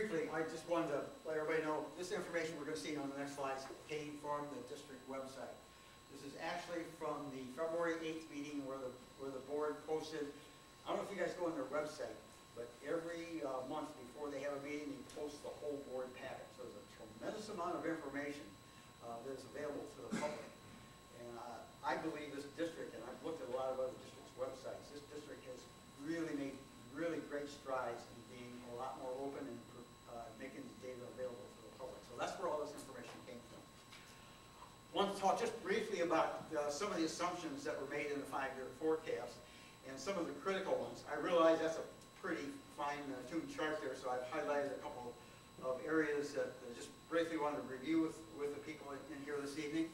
briefly, I just wanted to let everybody know, this information we're going to see on the next slide is paid from the district website. This is actually from the February 8th meeting where the board posted, I don't know if you guys go on their website, but every month before they have a meeting, they post the whole board packet. So there's a tremendous amount of information that is available to the public. And I believe this district, and I've looked at a lot of other districts' websites, this district has really made really great strides in being a lot more open and making the data available to the public. So that's where all this information came from. I want to talk just briefly about some of the assumptions that were made in the 5-year forecast and some of the critical ones. I realize that's a pretty fine-tuned chart there, so I've highlighted a couple of areas that I just briefly wanted to review with the people in here this evening.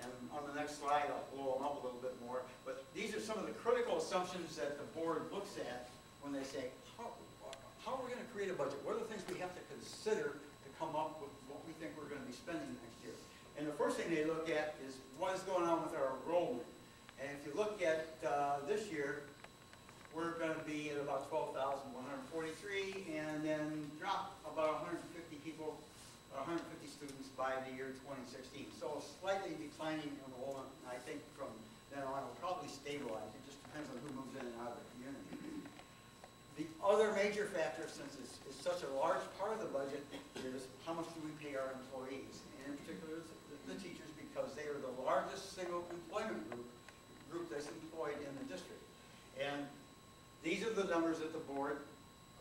And on the next slide, I'll blow them up a little bit more. But these are some of the critical assumptions that the board looks at when they say, how are we going to create a budget? What are the things we have to consider to come up with what we think we're going to be spending next year? And the first thing they look at is what is going on with our enrollment. And if you look at this year, we're going to be at about 12,143 and then drop about 150 people, 150 students by the year 2016. So slightly declining enrollment, and I think from then on it'll probably stabilize. It just depends on who moves in and out of the community. The other major factor, since it's such a large part of the budget, is how much do we pay our employees, and in particular the teachers, because they are the largest single employment group that's employed in the district. And these are the numbers that the board,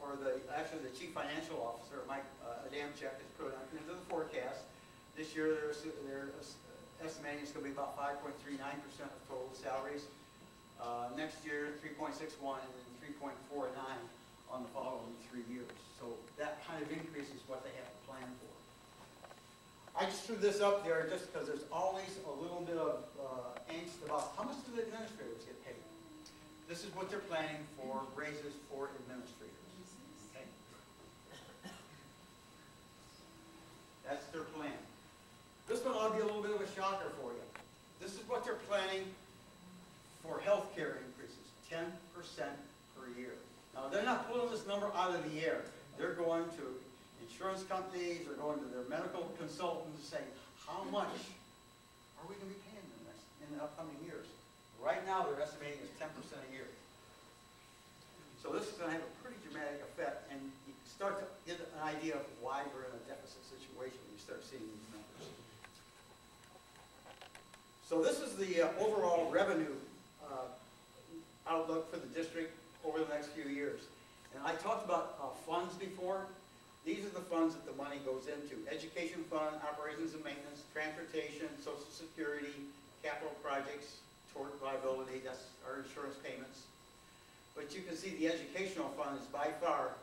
or actually the Chief Financial Officer, Mike Adamczyk, has put into the forecast. This year they're estimating it's going to be about 5.39% of total salaries. Next year 3.61 and then 3.49 on the following 3 years. So that kind of increase is what they have to plan for. I just threw this up there just because there's always a little bit of angst about how much do the administrators get paid. This is what they're planning for raises for administrators. Okay? That's their plan. This one ought to be a little bit of a shocker for you. This is what they're planning for health care increases, 10% per year. Now, they're not pulling this number out of the air. They're going to insurance companies, they're going to their medical consultants saying, how much are we going to be paying them in the upcoming years? Right now, they're estimating it's 10% a year. So this is going to have a pretty dramatic effect, and you start to get an idea of why we're in a deficit situation when you start seeing these numbers. So this is the overall revenue outlook for the district over the next few years. And I talked about funds before. These are the funds that the money goes into. Education fund, operations and maintenance, transportation, Social Security, capital projects, tort liability, that's our insurance payments. But you can see the educational fund is by far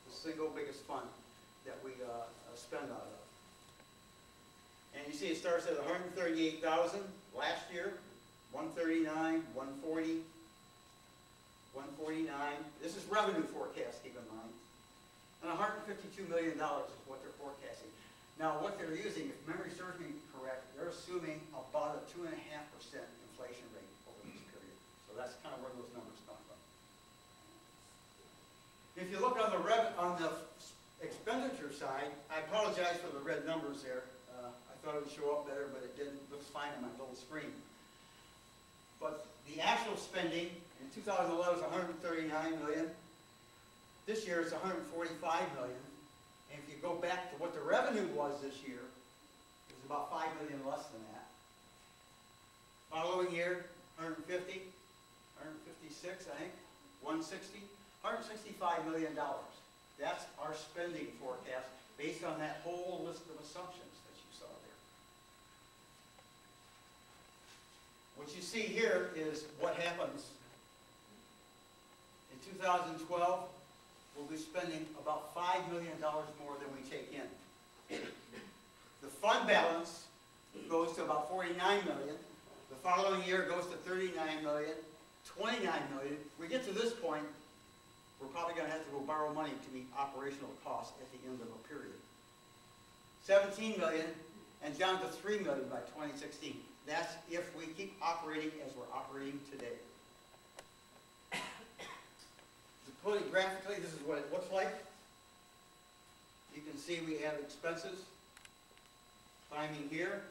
the single biggest fund that we spend out of. And you see it starts at 138,000 last year, 139, 140, 149. This is revenue forecast, keep in mind. And $152 million is what they're forecasting. Now, what they're using, if memory serves me correct, they're assuming about a 2.5% inflation rate over this period. So that's kind of where those numbers come from. If you look on the expenditure side, I apologize for the red numbers there. I thought it would show up better, but it didn't. It looks fine on my little screen. But the actual spending in 2011 was $139 million. This year it's $145 million. And if you go back to what the revenue was this year, it was about $5 million less than that. Following year, 150, 156, I think, 160, $165 million. That's our spending forecast based on that whole list of assumptions that you saw there. What you see here is what happens in 2012. We'll be spending about $5 million more than we take in. The fund balance goes to about $49 million. The following year goes to $39 million, $29 million. We get to this point, we're probably going to have to go borrow money to meet operational costs at the end of a period. $17 million and down to $3 million by 2016. That's if we keep operating as we're operating today. To put it graphically, this is what it looks like. see we have expenses climbing here,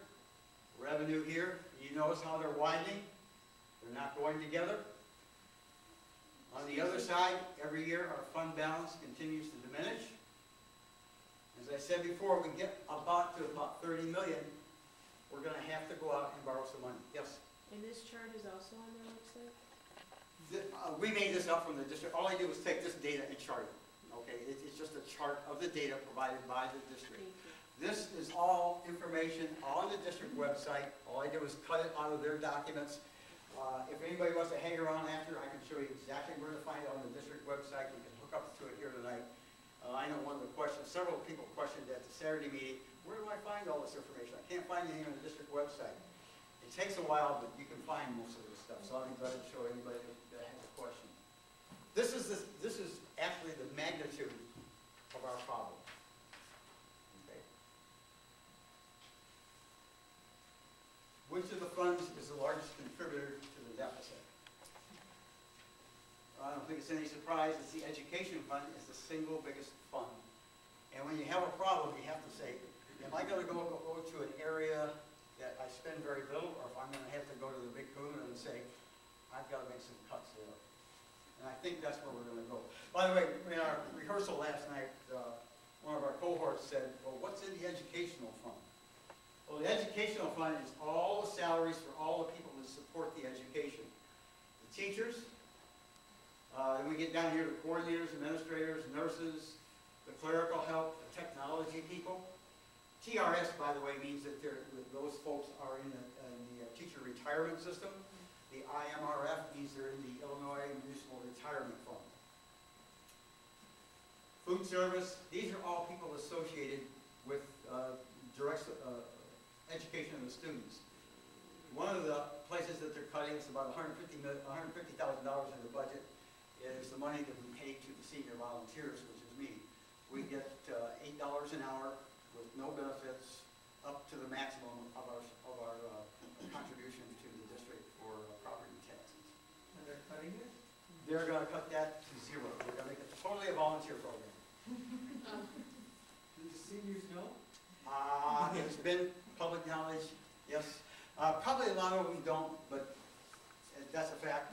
revenue here. You notice how they're widening? They're not going together. On the other side, every year our fund balance continues to diminish. As I said before, we get about 30 million, we're going to have to go out and borrow some money. Yes? And this chart is also on their website? We made this up from the district. All I did was take this data and chart it. Okay, it's just a chart of the data provided by the district. Thank you. This is all information on the district website. All I did was cut it out of their documents. If anybody wants to hang around after, I can show you exactly where to find it on the district website. You can hook up to it here tonight. I know one of the questions, several people questioned at the Saturday meeting, where do I find all this information? I can't find anything on the district website. It takes a while, but you can find most of this stuff. So I'll be glad to show anybody that has a question. This is actually the magnitude of our problem. Okay. Which of the funds is the largest contributor to the deficit? I don't think it's any surprise. It's the education fund. It's the single biggest fund. And when you have a problem, you have to say, am I going to go to an area that I spend very little, or if I'm going to have to go to the big kahuna and say, I've got to make some cuts there. And I think that's where we're going to go. By the way, in our rehearsal last night, one of our cohorts said, well, what's in the educational fund? Well, the educational fund is all the salaries for all the people that support the education. The teachers, then we get down here to coordinators, administrators, nurses, the clerical help, the technology people. TRS, by the way, means that those folks are in the teacher retirement system. The IMRF means they're in the Illinois Municipal Retirement Fund. Food service, these are all people associated with direct education of the students. One of the places that they're cutting is about $150,000 in the budget is the money that we pay to the senior volunteers, which is me. We get $8 an hour with no benefits up to the maximum of our contribution to the district for property taxes. And they're cutting it? They're going to cut that to zero. They're going to make it totally a volunteer program. Do the seniors know? It's been public knowledge, yes. Probably a lot of them don't, but that's a fact.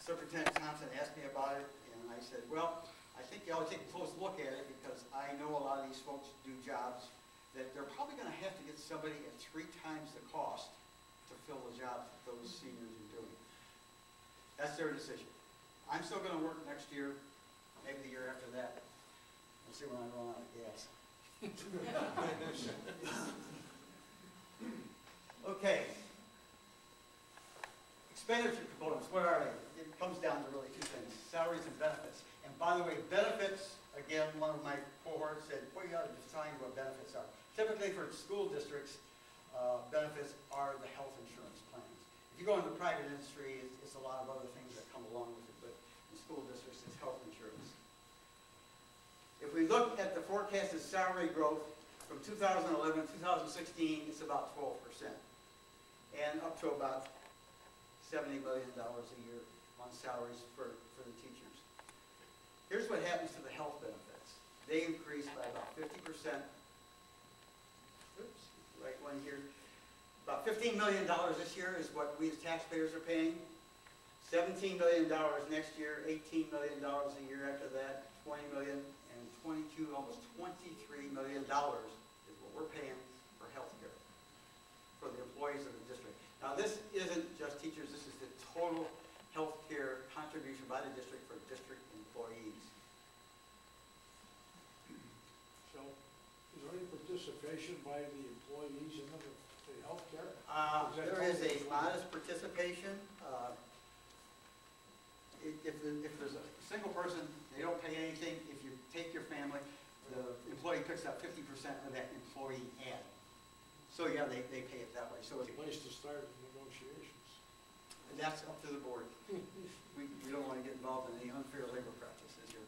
Superintendent Thompson asked me about it, and I said, well, I think you ought to take a close look at it because I know a lot of these folks do jobs that they're probably going to have to get somebody at 3 times the cost to fill the jobs that those seniors are doing. That's their decision. I'm still going to work next year, maybe the year after that. We'll see when I run out of gas. Okay. Expenditure components, what are they? It comes down to really 2 things, salaries and benefits. And by the way, benefits, again, one of my cohorts said, well, you got to define what benefits are. Typically for school districts, benefits are the health insurance plans. If you go into the private industry, it's a lot of other things that come along with it, but in school districts, it's health insurance. If we look at the forecasted salary growth from 2011 to 2016, it's about 12%. And up to about $70 million a year on salaries for the teachers. Here's what happens to the health benefits. They increase by about 50%. Oops, right one here. About $15 million this year is what we as taxpayers are paying. $17 million next year, $18 million a year after that, $20 million, and almost $23 million is what we're paying for health care for the employees of the district. Now this isn't just teachers, this is the total health care contribution by the district for district employees. So, is there any participation by the employees in the health care? There is a modest participation. If there's a single person, they don't pay anything. If you take your family, the employee picks up 50% of that employee ad. So yeah, they pay it that way. So It's a place to start negotiations. and that's up to the board. We don't want to get involved in any unfair labor practices here.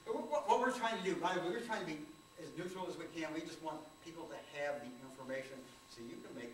But what we're trying to do, by the way, we're trying to be as neutral as we can. We just want people to have the information so you can make